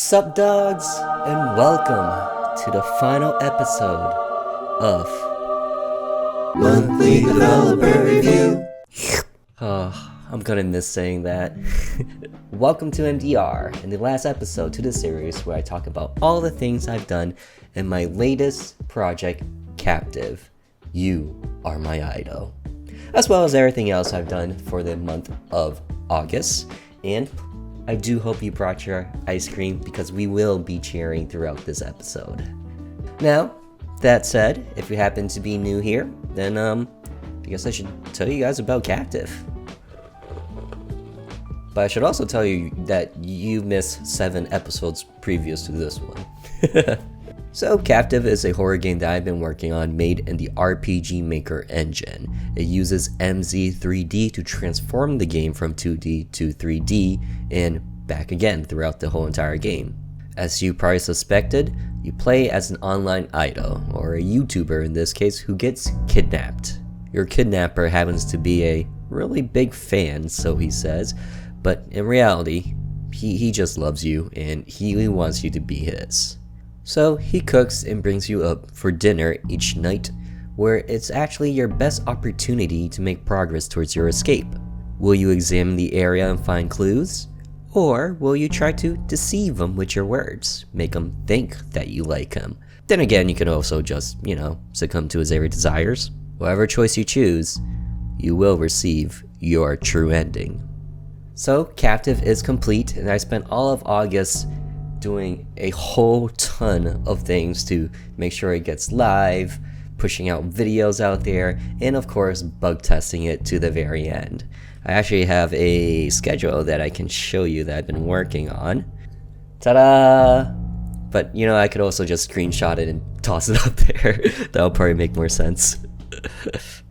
Sup dogs, and welcome to the final episode of Monthly Developer Review. Oh, I'm gonna miss saying that. Welcome to MDR, and the last episode to the series where I talk about all the things I've done in my latest project, Captive. You are my idol. As well as everything else I've done for the month of August, and I do hope you brought your ice cream because we will be cheering throughout this episode. Now, that said, if you happen to be new here, then I guess I should tell you guys about Captive. But I should also tell you that you missed 7 episodes previous to this one. So, Captive is a horror game that I've been working on made in the RPG Maker engine. It uses MZ3D to transform the game from 2D to 3D and back again throughout the whole entire game. As you probably suspected, you play as an online idol, or a YouTuber in this case, who gets kidnapped. Your kidnapper happens to be a really big fan, so he says, but in reality, he just loves you and he wants you to be his. So he cooks and brings you up for dinner each night, where it's actually your best opportunity to make progress towards your escape. Will you examine the area and find clues? Or will you try to deceive him with your words, make him think that you like him? Then again, you can also just, succumb to his every desires. Whatever choice you choose, you will receive your true ending. So, Captive is complete, and I spent all of August doing a whole ton of things to make sure it gets live, pushing out videos out there, and of course bug testing it to the very end. I actually have a schedule that I can show you that I've been working on. Ta-da! But I could also just screenshot it and toss it up there. That'll probably make more sense.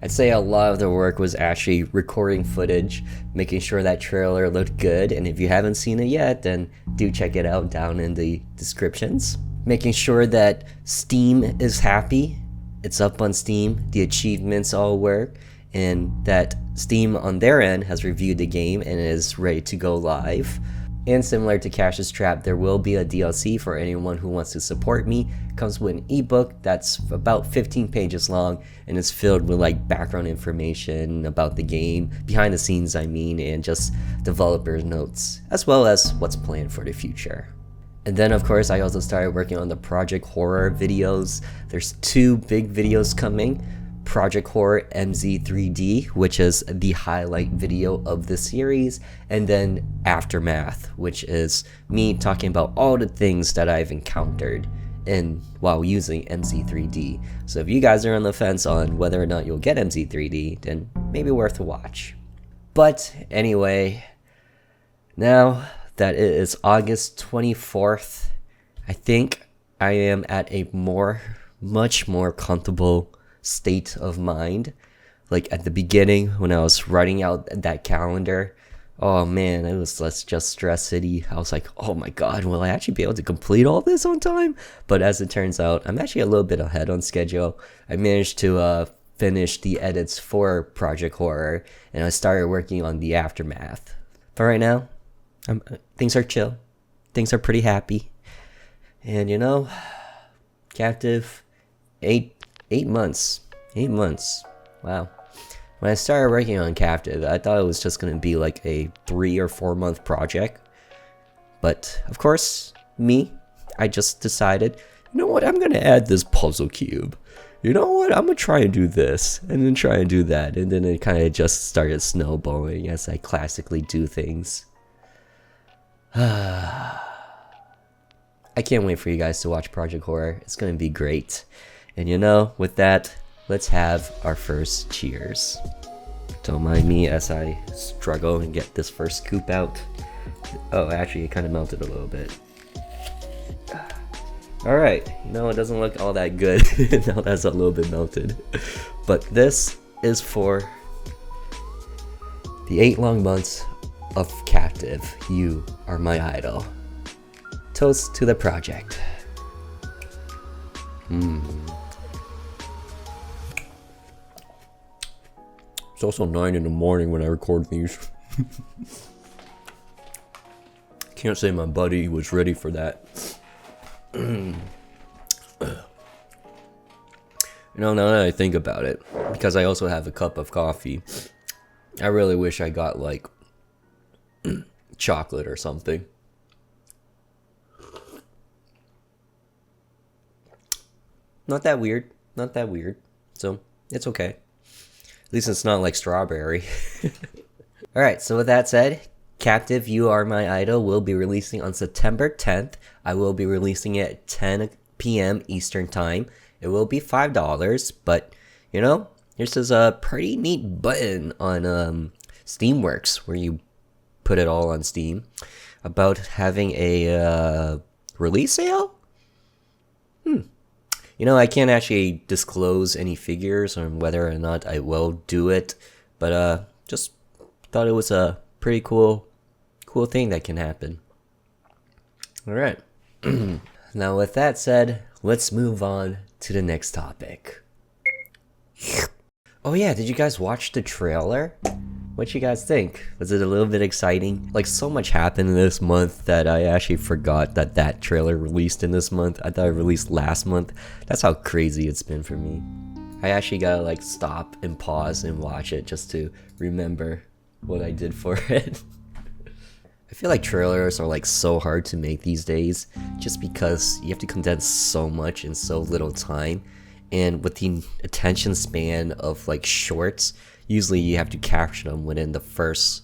I'd say a lot of the work was actually recording footage, making sure that trailer looked good, and if you haven't seen it yet, then do check it out down in the descriptions. Making sure that Steam is happy, it's up on Steam, the achievements all work, and that Steam on their end has reviewed the game and is ready to go live. And similar to Cash's Trap, there will be a DLC for anyone who wants to support me. It comes with an ebook that's about 15 pages long and is filled with background information about the game, behind the scenes and just developer notes, as well as what's planned for the future. And then of course I also started working on the Project Horror videos. There's 2 big videos coming. Project Horror MZ3D, which is the highlight video of the series, and then Aftermath, which is me talking about all the things that I've encountered while using MZ3D. So if you guys are on the fence on whether or not you'll get MZ3D, then maybe worth a watch. But anyway, now that it is August 24th, I think I am at a much more comfortable state of mind. At the beginning when I was writing out that calendar, oh man, it was just stress city. I was like, oh my god, will I actually be able to complete all this on time? But as it turns out, I'm actually a little bit ahead on schedule. I managed to finish the edits for Project Horror, and I started working on the Aftermath. But right now, things are chill, things are pretty happy, and Captive, 8 months. 8 months. Wow. When I started working on Captive, I thought it was just going to be a 3 or 4 month project. But, of course, I just decided, you know what, I'm going to add this puzzle cube. You know what, I'm going to try and do this, and then try and do that. And then it kind of just started snowballing as I classically do things. I can't wait for you guys to watch Project Horror. It's going to be great. And with that, let's have our first cheers. Don't mind me as I struggle and get this first scoop out. Oh, actually, it kind of melted a little bit. Alright, it doesn't look all that good now that's a little bit melted. But this is for the 8 long months of Captive. You are my idol. Toast to the project. It's also 9 in the morning when I record these. Can't say my buddy was ready for that. Now that I think about it, because I also have a cup of coffee, I really wish I got like chocolate or something. Not that weird. Not that weird. So, it's okay. At least it's not like strawberry. Alright, so with that said, Captive, You Are My Idol will be releasing on September 10th. I will be releasing it at 10 p.m. Eastern Time. It will be $5, but, you know, there's this pretty neat button on Steamworks where you put it all on Steam about having a release sale? You know, I can't actually disclose any figures on whether or not I will do it, but just thought it was a pretty cool thing that can happen. Alright. Now with that said, let's move on to the next topic. Oh yeah, did you guys watch the trailer? What you guys think? Was it a little bit exciting? Like, so much happened this month that I actually forgot that trailer released in this month. I thought it released last month. That's how crazy it's been for me. I actually gotta like stop and pause and watch it just to remember what I did for it. I feel like trailers are like so hard to make these days just because you have to condense so much in so little time, and with the attention span of like shorts, usually you have to capture them within the first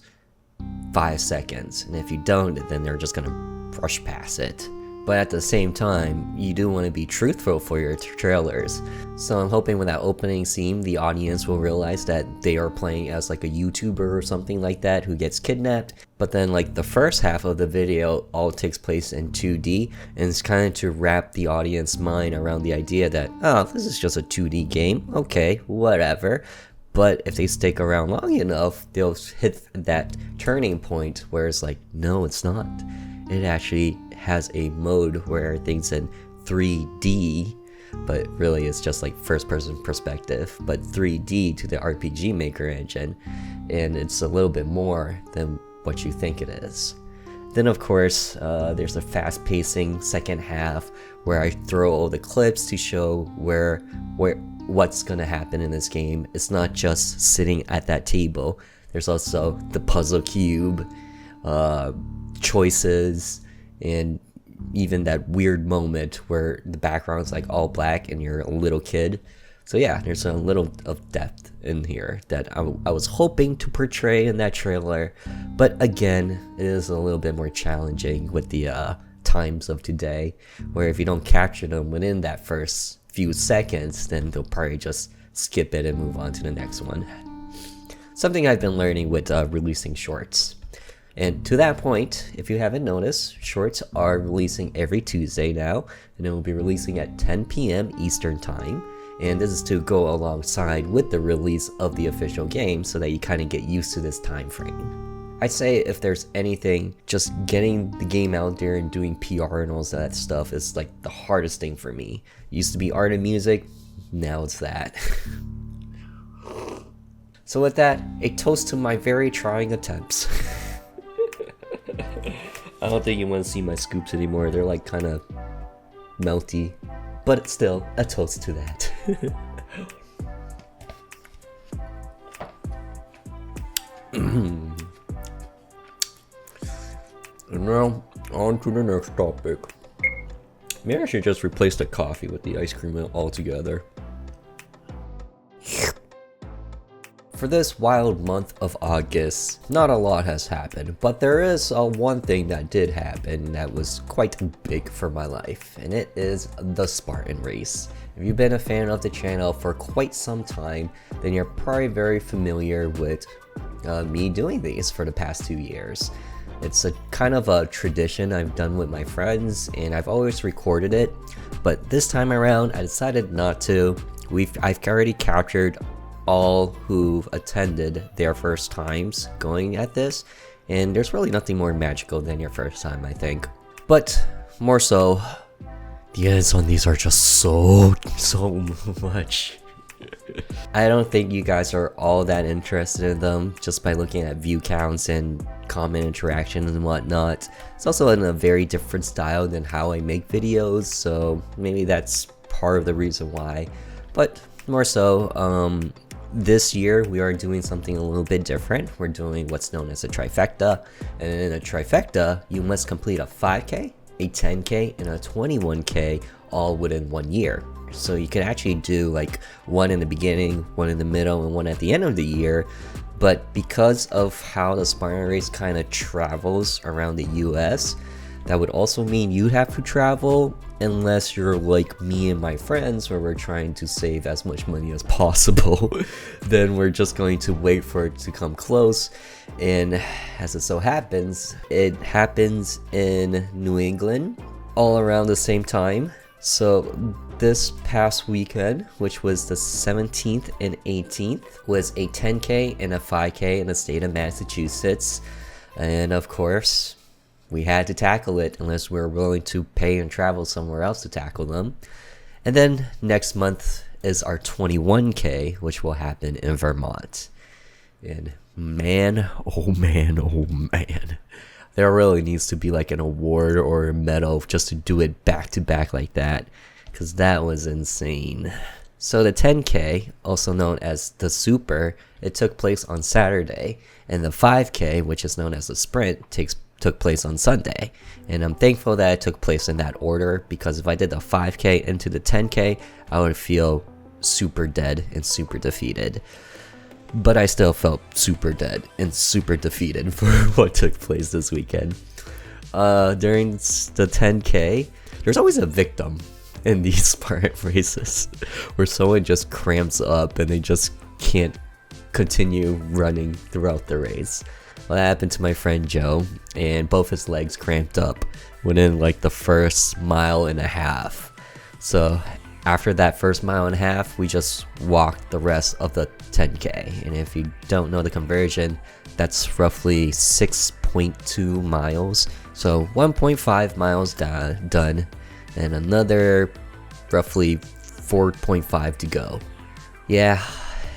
5 seconds, and if you don't, then they're just gonna brush past it. But at the same time, you do want to be truthful for your trailers. So I'm hoping with that opening scene, the audience will realize that they are playing as like a YouTuber or something like that who gets kidnapped. But then like the first half of the video all takes place in 2D, and it's kind of to wrap the audience mind around the idea that, oh, this is just a 2D game, okay, whatever. But if they stick around long enough, they'll hit that turning point where it's like, no, it's not. It actually has a mode where things in 3D, but really it's just like first person perspective, but 3D to the RPG Maker engine, and it's a little bit more than what you think it is. Then of course, there's a fast pacing second half where I throw all the clips to show what's gonna happen in this game. It's not just sitting at that table. There's also the puzzle cube, choices, and even that weird moment where the background's like all black and you're a little kid. So yeah, there's a little of depth in here that I was hoping to portray in that trailer, but again, it is a little bit more challenging with the times of today, where if you don't capture them within that first few seconds, then they'll probably just skip it and move on to the next one. Something I've been learning with releasing shorts. And to that point, if you haven't noticed, shorts are releasing every Tuesday now, and it will be releasing at 10 p.m. Eastern Time. And this is to go alongside with the release of the official game so that you kind of get used to this time frame. I'd say if there's anything, just getting the game out there and doing PR and all that stuff is like the hardest thing for me. It used to be art and music, now it's that. So with that, a toast to my very trying attempts. I don't think you want to see my scoops anymore. They're like kind of melty, but still a toast to that. And now on to the next topic. Maybe I should just replace the coffee with the ice cream altogether. For this wild month of August, not a lot has happened, but there is one thing that did happen that was quite big for my life, and it is the Spartan Race. If you've been a fan of the channel for quite some time, then you're probably very familiar with me doing these for the past 2 years. It's a kind of a tradition I've done with my friends, and I've always recorded it, but this time around I decided not to. I've already captured all who've attended their first times going at this, and there's really nothing more magical than your first time, I think. But more so, the edits on these are just so much. I don't think you guys are all that interested in them just by looking at view counts and comment interaction and whatnot. It's also in a very different style than how I make videos, so maybe that's part of the reason why. But more so, this year we are doing something a little bit different. We're doing what's known as a trifecta, and in a trifecta you must complete a 5k, a 10k, and a 21k all within 1 year. So you can actually do like one in the beginning, one in the middle, and one at the end of the year. But because of how the Spartan Race kind of travels around the US, that would also mean you'd have to travel, unless you're like me and my friends where we're trying to save as much money as possible. Then we're just going to wait for it to come close. And as it so happens, it happens in New England all around the same time. So this past weekend, which was the 17th and 18th, was a 10k and a 5k in the state of Massachusetts. And of course, we had to tackle it unless we were willing to pay and travel somewhere else to tackle them. And then next month is our 21k, which will happen in Vermont. And man, oh man, oh man. There really needs to be like an award or a medal just to do it back to back like that, because that was insane. So the 10k, also known as the Super, it took place on Saturday, and the 5k, which is known as the Sprint, took place on Sunday. And I'm thankful that it took place in that order, because if I did the 5k into the 10k, I would feel super dead and super defeated. But I still felt super dead and super defeated for what took place this weekend. During the 10k, there's always a victim in these Spartan races where someone just cramps up and they just can't continue running throughout the race. Well, that happened to my friend Joe, and both his legs cramped up within like the first mile and a half. So after that first mile and a half, we just walked the rest of the 10k. And if you don't know the conversion, that's roughly 6.2 miles. So 1.5 miles done, and another roughly 4.5 to go. Yeah,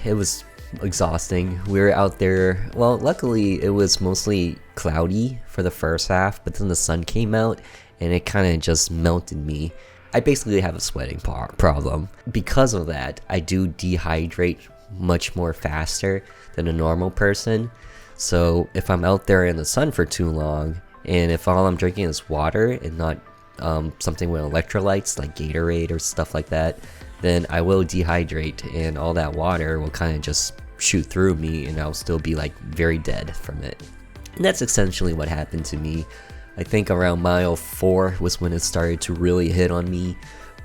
it was exhausting. We were out there, well, luckily it was mostly cloudy for the first half, but then the sun came out and it kind of just melted me. I basically have a sweating problem. Because of that, I do dehydrate much more faster than a normal person. So if I'm out there in the sun for too long, and if all I'm drinking is water and not something with electrolytes like Gatorade or stuff like that, then I will dehydrate, and all that water will kind of just shoot through me, and I'll still be like very dead from it. And that's essentially what happened to me. I think around mile 4 was when it started to really hit on me.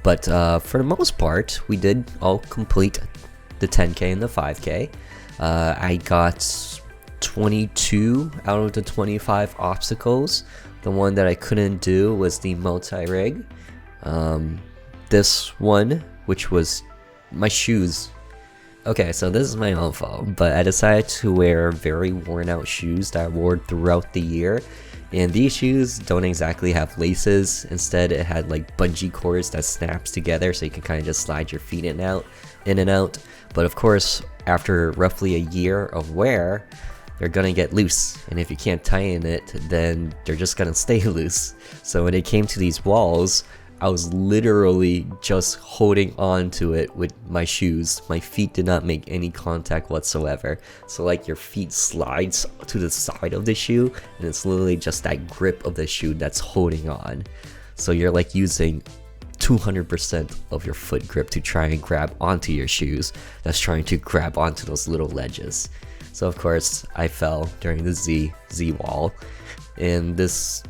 But for the most part, we did all complete the 10k and the 5k. I got 22 out of the 25 obstacles. The one that I couldn't do was the multi-rig. This one, which was my shoes. Okay, so this is my own fault, but I decided to wear very worn out shoes that I wore throughout the year. And these shoes don't exactly have laces. Instead, it had like bungee cords that snaps together, so you can kind of just slide your feet in and out. But of course, after roughly a year of wear, they're gonna get loose. And if you can't tighten it, then they're just gonna stay loose. So when it came to these walls, I was literally just holding on to it with my shoes. My feet did not make any contact whatsoever. So like your feet slides to the side of the shoe, and it's literally just that grip of the shoe that's holding on. So you're like using 200% of your foot grip to try and grab onto your shoes that's trying to grab onto those little ledges. So of course I fell during the Z wall, and this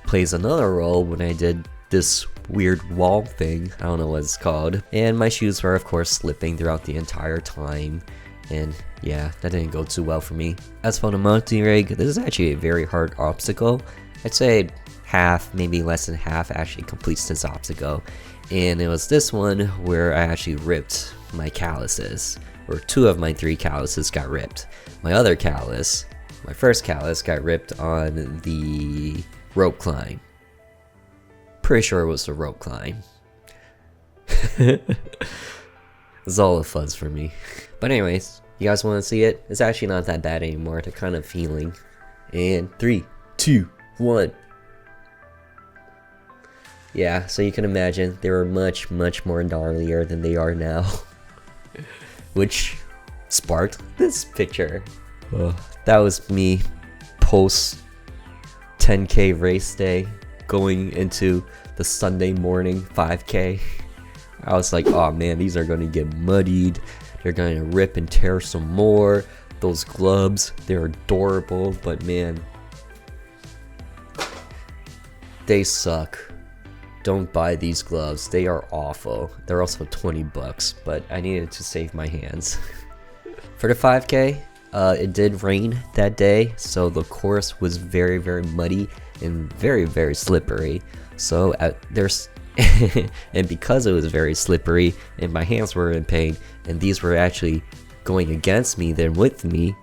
plays another role when I did this weird wall thing. I don't know what it's called. And my shoes were of course slipping throughout the entire time. And yeah, that didn't go too well for me. As for the multi-rig, this is actually a very hard obstacle. I'd say half, maybe less than half actually completes this obstacle. And it was this one where I actually ripped my calluses. Or 2 of my 3 calluses got ripped. My other callus, my first callus, got ripped on the rope climb. Pretty sure it was the rope climb. It's all a fuzz for me. But anyways, you guys want to see it? It's actually not that bad anymore. They're kind of healing. And 3, 2, 1. Yeah, so you can imagine they were much more gnarlier than they are now. Which sparked this picture. That was me post 10k race day going into the Sunday morning 5k. I was like, oh man, these are going to get muddied. They're going to rip and tear some more. Those gloves, they're adorable, but man, they suck. Don't buy these gloves. They are awful. They're also 20 bucks, but I needed to save my hands. For the 5k, it did rain that day, so the course was very muddy and very slippery. So there's and because it was very slippery and my hands were in pain and these were actually going against me than with me,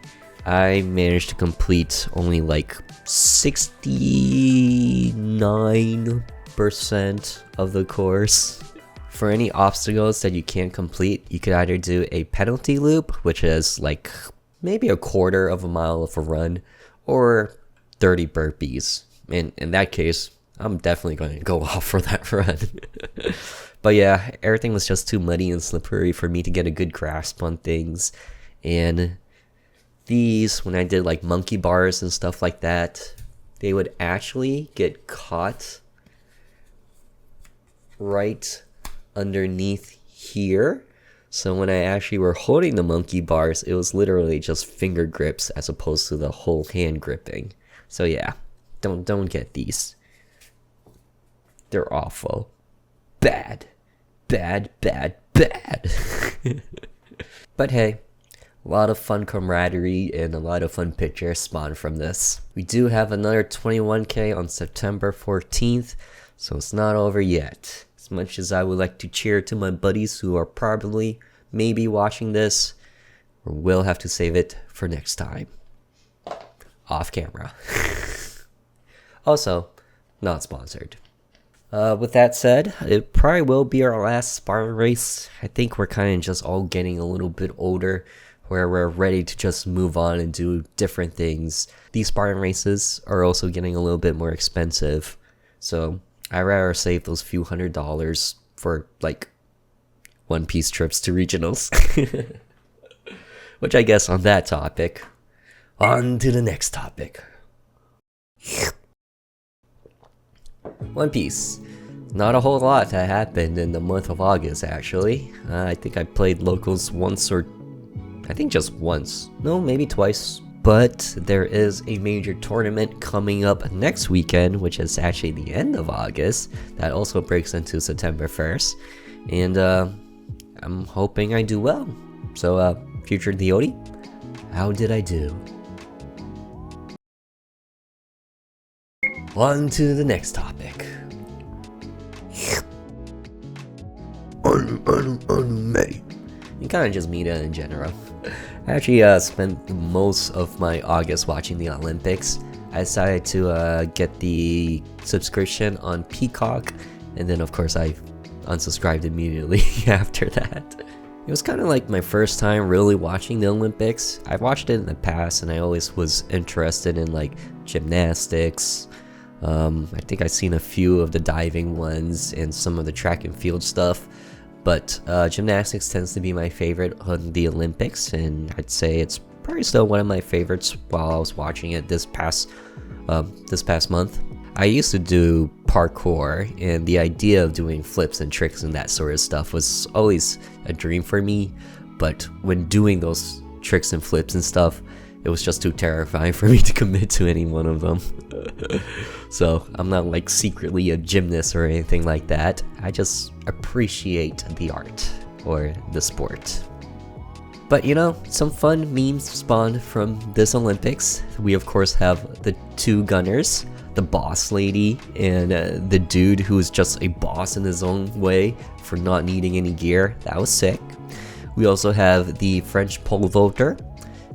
I managed to complete only like 69% of the course. For any obstacles that you can't complete, you could either do a penalty loop, which is like maybe a quarter of a mile of a run, or 30 burpees. And in that case, I'm definitely going to go off for that run. But yeah, everything was just too muddy and slippery for me to get a good grasp on things. And these, when I did like monkey bars and stuff like that, they would actually get caught right underneath here. So when I actually were holding the monkey bars, it was literally just finger grips as opposed to the whole hand gripping. So yeah, don't get these. They're awful. Bad. But hey, a lot of fun camaraderie and a lot of fun pictures spawned from this. We do have another 21k on September 14th, so it's not over yet. As much as I would like to cheer to my buddies who are probably maybe watching this, we'll have to save it for next time. Off camera. Also, not sponsored. With that said, it probably will be our last Spartan race. I think we're kind of just all getting a little bit older, where we're ready to just move on and do different things. These Spartan races are also getting a little bit more expensive, so I'd rather save those few $100s for like one-piece trips to regionals. Which I guess on that topic, on to the next topic. One Piece. Not a whole lot that happened in the month of August, actually. I think I played locals once, or I think just once. No, maybe twice. But there is a major tournament coming up next weekend, which is actually the end of August. That also breaks into September 1st. And I'm hoping I do well. So, future TheOdie, how did I do? On to the next topic. Anime. And kind of just media in general. I actually spent most of my August watching the Olympics. I decided to get the subscription on Peacock, and then of course I unsubscribed immediately after that. It was kind of like my first time really watching the Olympics. I've watched it in the past, and I always was interested in like gymnastics. I think I've seen a few of the diving ones and some of the track and field stuff, but gymnastics tends to be my favorite on the Olympics, and I'd say it's probably still one of my favorites while I was watching it this past month. I used to do parkour, and the idea of doing flips and tricks and that sort of stuff was always a dream for me, but when doing those tricks and flips and stuff, it was just too terrifying for me to commit to any one of them. So I'm not like secretly a gymnast or anything like that. I just appreciate the art or the sport. But you know, some fun memes spawned from this Olympics. We of course have the two gunners, the boss lady and the dude who is just a boss in his own way for not needing any gear. That was sick. We also have the French pole vaulter.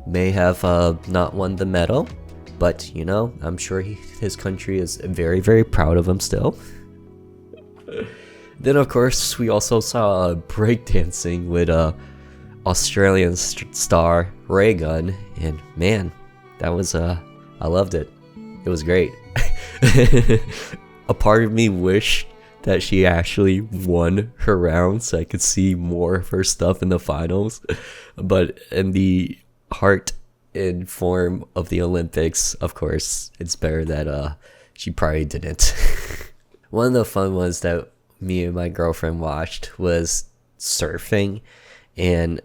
May have not won the medal, but you know, I'm sure his country is very proud of him still. Then of course we also saw breakdancing with Australian star Raygun, and man, that was I loved it. It was great. A part of me wished that she actually won her round so I could see more of her stuff in the finals, but in the heart and form of the Olympics, of course, it's better that she probably didn't. One of the fun ones that me and my girlfriend watched was surfing, and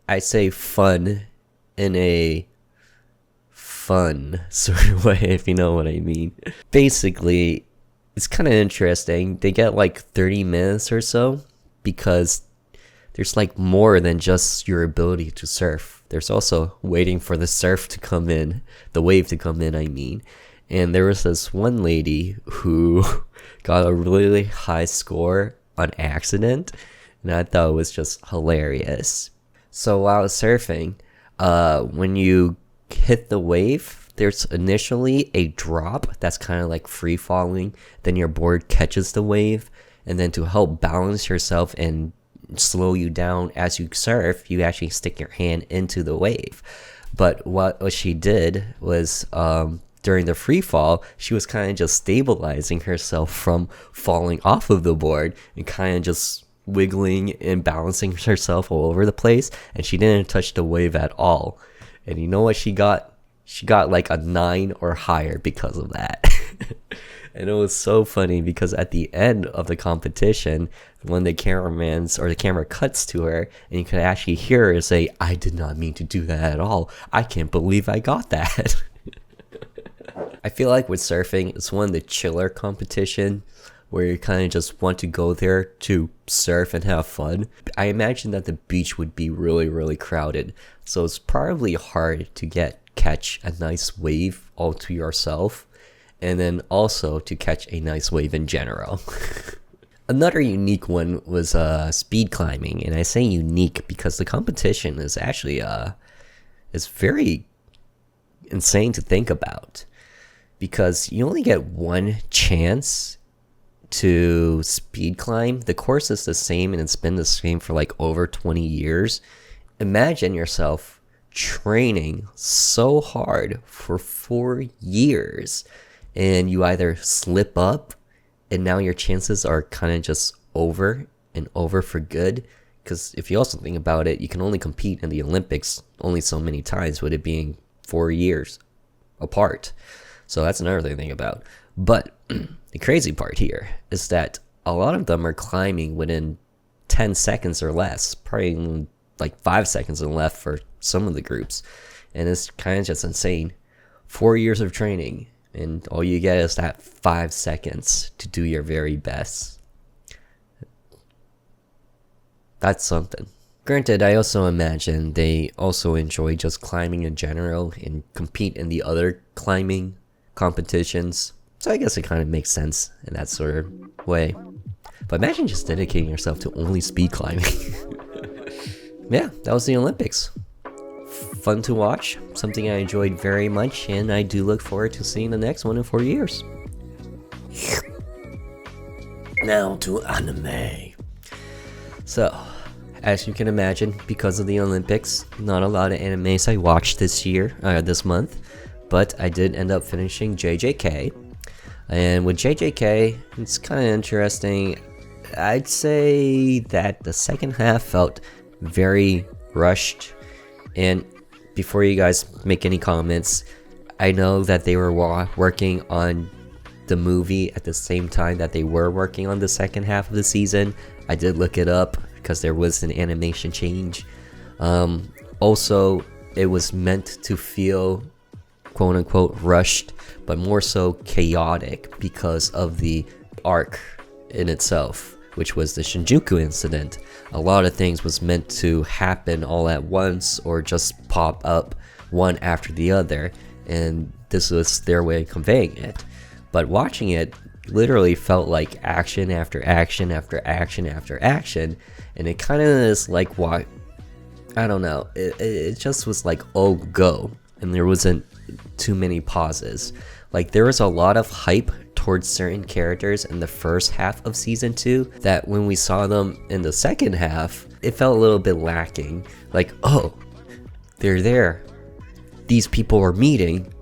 I say fun in a fun sort of way, if you know what I mean. Basically, it's kind of interesting. They get like 30 minutes or so because there's like more than just your ability to surf. There's also waiting for the surf to come in, the wave to come in, I mean. And there was this one lady who got a really high score on accident, and I thought it was just hilarious. So while surfing, when you hit the wave, there's initially a drop that's kind of like free falling, then your board catches the wave, and then to help balance yourself and slow you down as you surf, you actually stick your hand into the wave. But what she did was during the free fall, she was kind of just stabilizing herself from falling off of the board and kind of just wiggling and balancing herself all over the place, and she didn't touch the wave at all. And you know what she got? She got like a 9 or higher because of that. And it was so funny because at the end of the competition, when the camera cuts to her, and you can actually hear her say, "I did not mean to do that at all. I can't believe I got that." I feel like with surfing, it's one of the chiller competition where you kind of just want to go there to surf and have fun. I imagine that the beach would be really, really crowded, so it's probably hard to catch a nice wave all to yourself, and then also to catch a nice wave in general. Another unique one was speed climbing, and I say unique because the competition is actually is very insane to think about, because you only get one chance to speed climb. The course is the same, and it's been the same for like over 20 years. Imagine yourself training so hard for 4 years, and you either slip up and now your chances are kind of just over and over for good. Because if you also think about it, you can only compete in the Olympics only so many times, with it being 4 years apart. So that's another thing to think about. But the crazy part here is that a lot of them are climbing within 10 seconds or less, probably like 5 seconds and left for some of the groups. And it's kind of just insane. 4 years of training, and all you get is that 5 seconds to do your very best. That's something. Granted, I also imagine they also enjoy just climbing in general and compete in the other climbing competitions. So I guess it kind of makes sense in that sort of way. But imagine just dedicating yourself to only speed climbing. Yeah, that was the Olympics. Fun to watch, something I enjoyed very much, and I do look forward to seeing the next one in 4 years. Now to anime. So, as you can imagine, because of the Olympics, not a lot of animes I watched this month, but I did end up finishing JJK. And with JJK, it's kind of interesting. I'd say that the second half felt very rushed. And before you guys make any comments, I know that they were working on the movie at the same time that they were working on the second half of the season. I did look it up because there was an animation change. Also, it was meant to feel quote unquote rushed, but more so chaotic because of the arc in itself, which was the Shinjuku incident. A lot of things was meant to happen all at once or just pop up one after the other, and this was their way of conveying it. But watching it literally felt like action after action after action after action, and it kind of is like, what, I don't know, it just was like, oh, go, and there wasn't too many pauses. Like, there was a lot of hype towards certain characters in the first half of season 2 that when we saw them in the second half, it felt a little bit lacking. Like, oh, they're there. These people are meeting.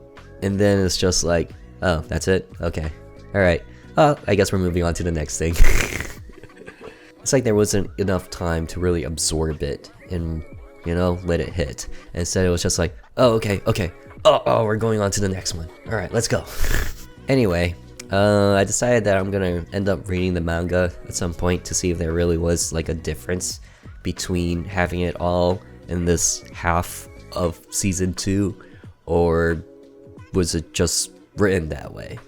And then it's just like, oh, that's it? Okay. Alright. Oh, I guess we're moving on to the next thing. It's like there wasn't enough time to really absorb it and, you know, let it hit. Instead, it was just like, oh, okay. Oh, we're going on to the next one. Alright, let's go. Anyway, I decided that I'm gonna end up reading the manga at some point to see if there really was like a difference between having it all in this half of season 2, or was it just written that way?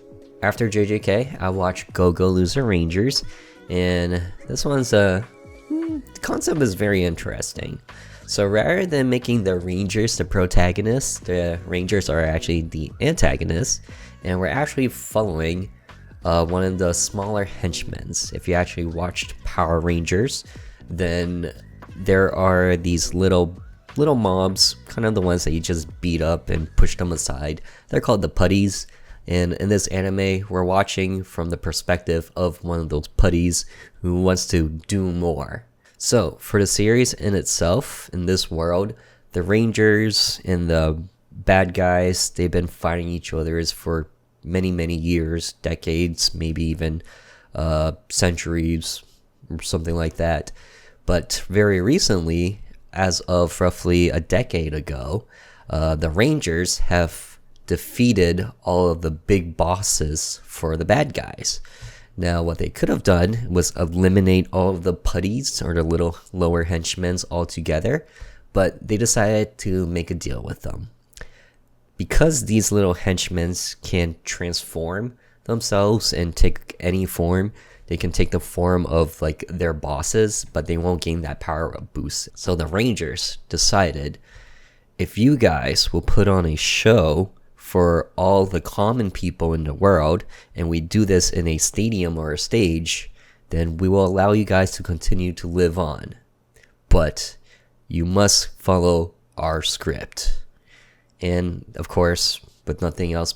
After JJK, I watched Go Go Loser Rangers, and this one's the concept is very interesting. So rather than making the Rangers the protagonists, the Rangers are actually the antagonists, and we're actually following one of the smaller henchmen. If you actually watched Power Rangers, then there are these little mobs, kind of the ones that you just beat up and push them aside. They're called the putties. And in this anime, we're watching from the perspective of one of those putties who wants to do more. So, for the series in itself, in this world, the Rangers and the bad guys, they've been fighting each other for many years, decades, maybe even centuries, or something like that. But very recently, as of roughly a decade ago, the Rangers have defeated all of the big bosses for the bad guys. Now, what they could have done was eliminate all of the putties or the little lower henchmen altogether, but they decided to make a deal with them. Because these little henchmen can transform themselves and take any form, they can take the form of like their bosses, but they won't gain that power up boost. So the Rangers decided, if you guys will put on a show for all the common people in the world, and we do this in a stadium or a stage, then we will allow you guys to continue to live on. But you must follow our script. And of course, with nothing else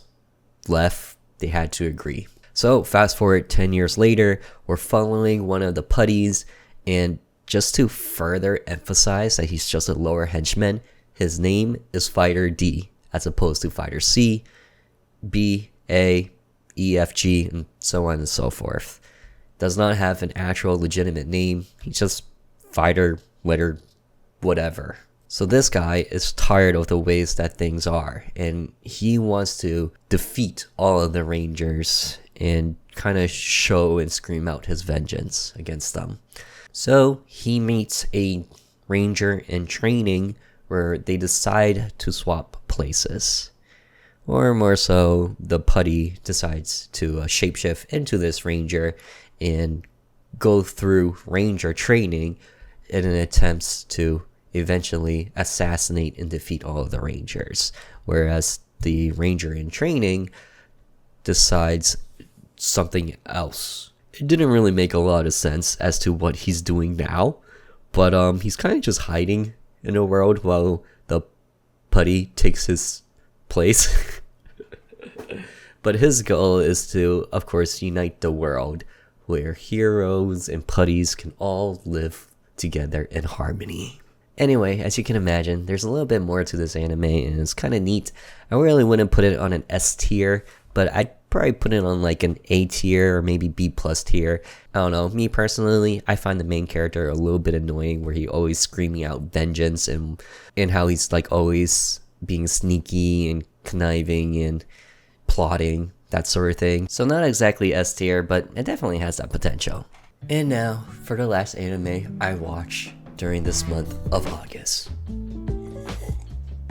left, they had to agree. So fast forward 10 years later, we're following one of the putties, and just to further emphasize that he's just a lower henchman, his name is Fighter D, as opposed to Fighter C, B, A, E, F, G, and so on and so forth. Does not have an actual legitimate name. He's just Fighter, letter, whatever. So this guy is tired of the ways that things are, and he wants to defeat all of the Rangers and kind of show and scream out his vengeance against them. So he meets a Ranger in training where they decide to swap places. Or more so, the putty decides to shapeshift into this Ranger and go through Ranger training in an attempt to eventually assassinate and defeat all of the Rangers. Whereas the Ranger in training decides something else. It didn't really make a lot of sense as to what he's doing now, but he's kind of just hiding in a world while the putty takes his place. But his goal is to, of course, unite the world where heroes and putties can all live together in harmony. Anyway, as you can imagine, there's a little bit more to this anime, and it's kind of neat. I really wouldn't put it on an S tier, but I'd probably put it on like an A tier or maybe B plus tier. I don't know. Me personally, I find the main character a little bit annoying, where he always screaming out vengeance and how he's like always being sneaky and conniving and plotting, that sort of thing. So not exactly S tier, but it definitely has that potential. And now for the last anime I watched during this month of August.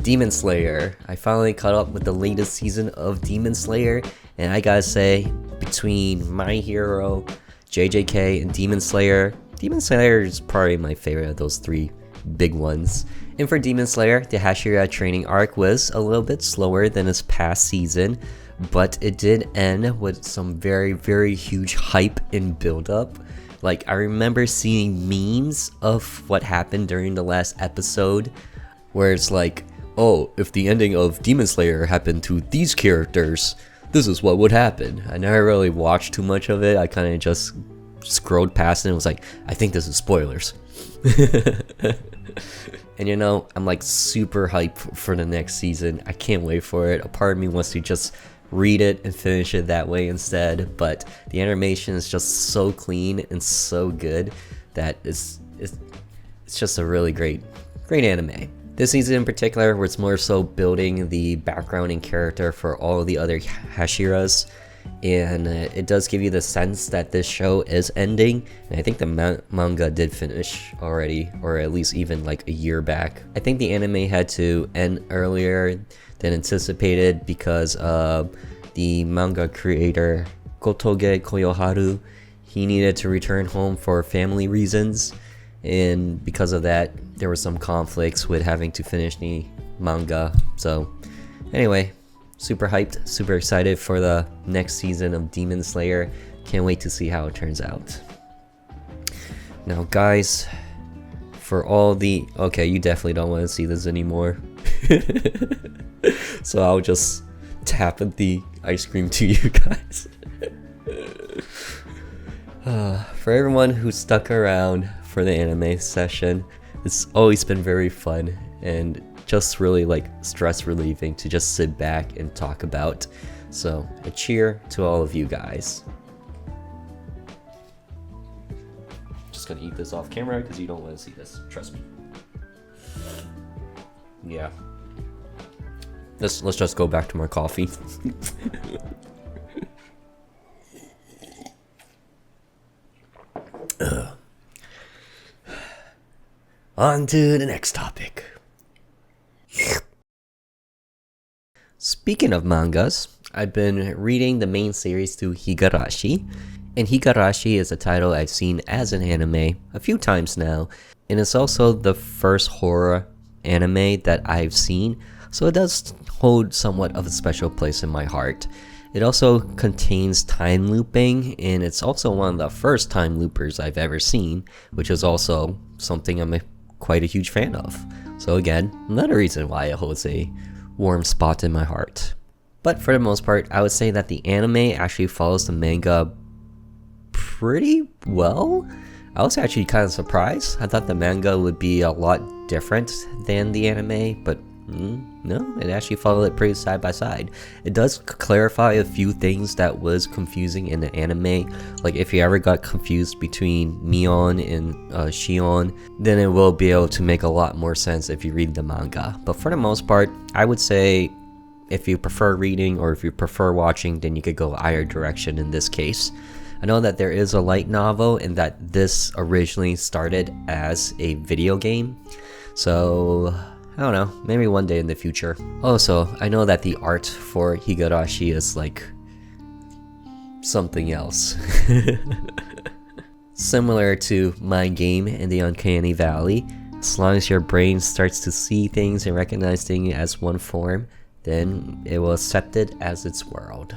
Demon Slayer. I finally caught up with the latest season of Demon Slayer, and I gotta say, between My Hero, JJK, and Demon Slayer is probably my favorite of those three big ones. And for Demon Slayer, the Hashira training arc was a little bit slower than its past season, but it did end with some very huge hype and build-up. Like, I remember seeing memes of what happened during the last episode, where it's like, oh, if the ending of Demon Slayer happened to these characters, this is what would happen. I never really watched too much of it. I kind of just scrolled past it and was like, I think this is spoilers. And you know, I'm like super hyped for the next season. I can't wait for it. A part of me wants to just read it and finish it that way instead, but the animation is just so clean and so good that it's just a really great anime. This season in particular, where it's more so building the background and character for all of the other Hashiras, and it does give you the sense that this show is ending. And I think the manga did finish already, or at least even like a year back. I think the anime had to end earlier than anticipated because the manga creator Kotoge Koyoharu, he needed to return home for family reasons, and because of that there were some conflicts with having to finish the manga. So anyway, super hyped, super excited for the next season of Demon Slayer. Can't wait to see how it turns out. Now guys, for all the... okay, you definitely don't want to see this anymore. So I'll just tap at the ice cream to you guys. For everyone who stuck around for the anime session, it's always been very fun and just really like stress relieving to just sit back and talk about. So a cheer to all of you guys. Just gonna eat this off camera because you don't want to see this, trust me. Yeah, let's just go back to my coffee. On to the next topic. Speaking of mangas, I've been reading the main series to Higurashi, and Higurashi is a title I've seen as an anime a few times now, and it's also the first horror anime that I've seen, so it does hold somewhat of a special place in my heart. It also contains time looping, and it's also one of the first time loopers I've ever seen, which is also something I'm quite a huge fan of. So again, another reason why it holds a warm spot in my heart. But for the most part, I would say that the anime actually follows the manga pretty well. I was actually kind of surprised. I thought the manga would be a lot different than the anime, but no, it actually followed it pretty side by side. It does clarify a few things that was confusing in the anime. Like if you ever got confused between Mion and Shion, then it will be able to make a lot more sense if you read the manga. But for the most part, I would say if you prefer reading or if you prefer watching, then you could go either direction in this case. I know that there is a light novel and that this originally started as a video game. So I don't know, maybe one day in the future. Also, I know that the art for Higurashi is like something else. Similar to my game in the Uncanny Valley, as long as your brain starts to see things and recognize things as one form, then it will accept it as its world.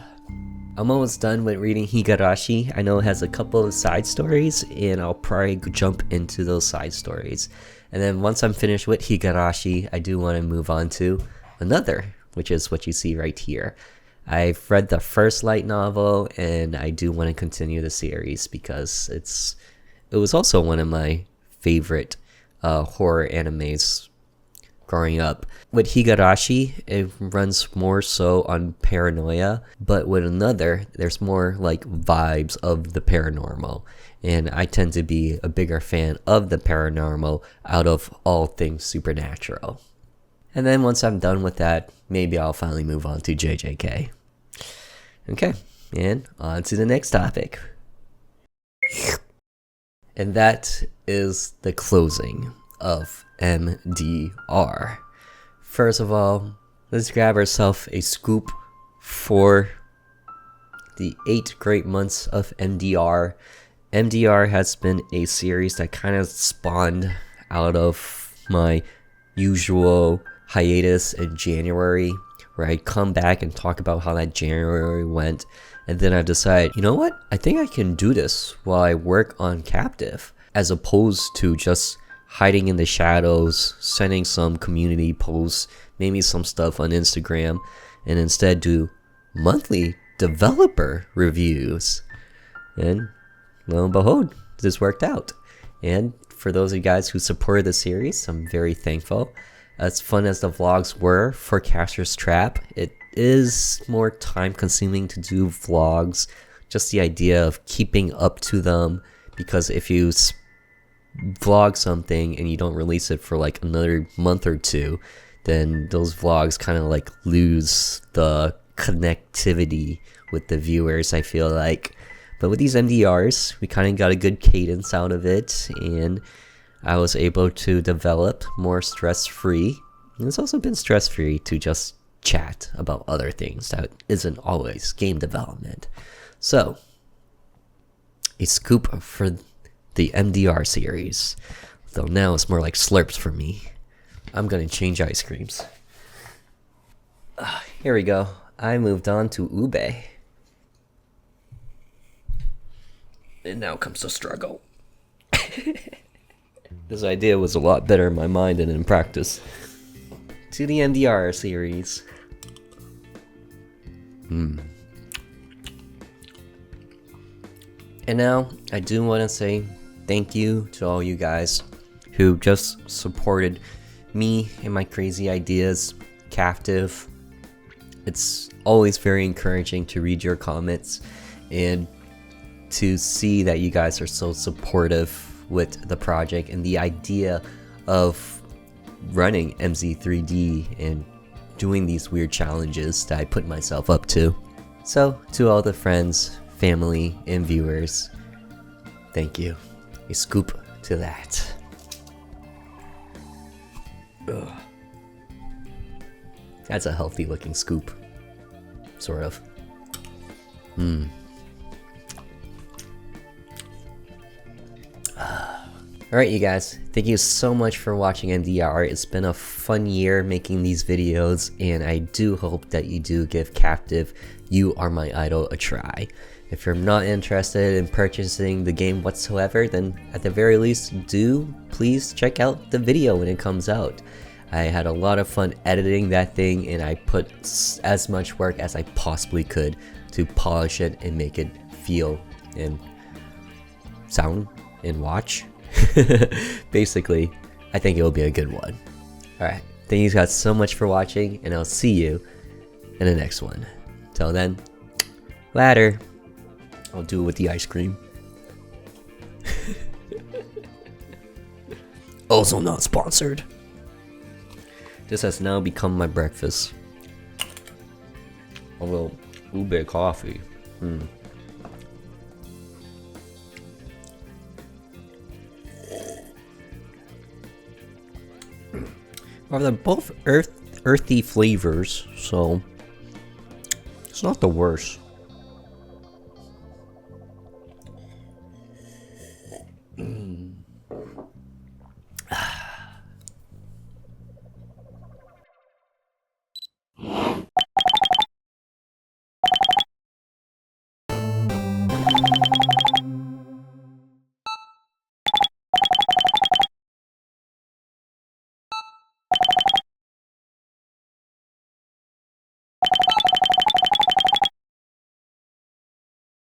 I'm almost done with reading Higurashi. I know it has a couple of side stories, and I'll probably jump into those side stories. And then once I'm finished with Higurashi, I do want to move on to another, which is what you see right here. I've read the first light novel, and I do want to continue the series because it was also one of my favorite horror animes growing up. With Higurashi, it runs more so on paranoia, but with another, there's more like vibes of the paranormal. And I tend to be a bigger fan of the paranormal out of all things supernatural. And then once I'm done with that, maybe I'll finally move on to JJK. Okay, and on to the next topic. And that is the closing of MDR. First of all, let's grab ourselves a scoop for the 8 great months of MDR. MDR has been a series that kind of spawned out of my usual hiatus in January, where I come back and talk about how that January went, and then I decide, you know what? I think I can do this while I work on Captive, as opposed to just hiding in the shadows, sending some community posts, maybe some stuff on Instagram, and instead do monthly developer reviews. And lo and behold, this worked out. And for those of you guys who supported the series, I'm very thankful. As fun as the vlogs were for Caster's Trap, it is more time consuming to do vlogs. Just the idea of keeping up to them, because if you vlog something and you don't release it for like another month or two, then those vlogs kind of like lose the connectivity with the viewers, I feel like. But with these MDRs, we kind of got a good cadence out of it, and I was able to develop more stress-free. And it's also been stress-free to just chat about other things that isn't always game development. So, a scoop for the MDR series. Though now it's more like slurps for me. I'm gonna change ice creams. Here we go. I moved on to ube. And now comes the struggle. This idea was a lot better in my mind than in practice. To the MDR series. And now, I do want to say thank you to all you guys who just supported me and my crazy ideas, Captive. It's always very encouraging to read your comments and to see that you guys are so supportive with the project and the idea of running MZ3D and doing these weird challenges that I put myself up to. So, to all the friends, family, and viewers, thank you. A scoop to that. Ugh. That's a healthy looking scoop. Sort of. Alright you guys, thank you so much for watching MDR. It's been a fun year making these videos, and I do hope that you do give Captive You Are My Idol a try. If you're not interested in purchasing the game whatsoever, then at the very least, do please check out the video when it comes out. I had a lot of fun editing that thing, and I put as much work as I possibly could to polish it and make it feel and sound and watch. Basically, I think it will be a good one. Alright, thank you guys so much for watching, and I'll see you in the next one. Till then, later. I'll do it with the ice cream. Also not sponsored. This has now become my breakfast. A little ube coffee. Well, they're both earthy flavors, so it's not the worst.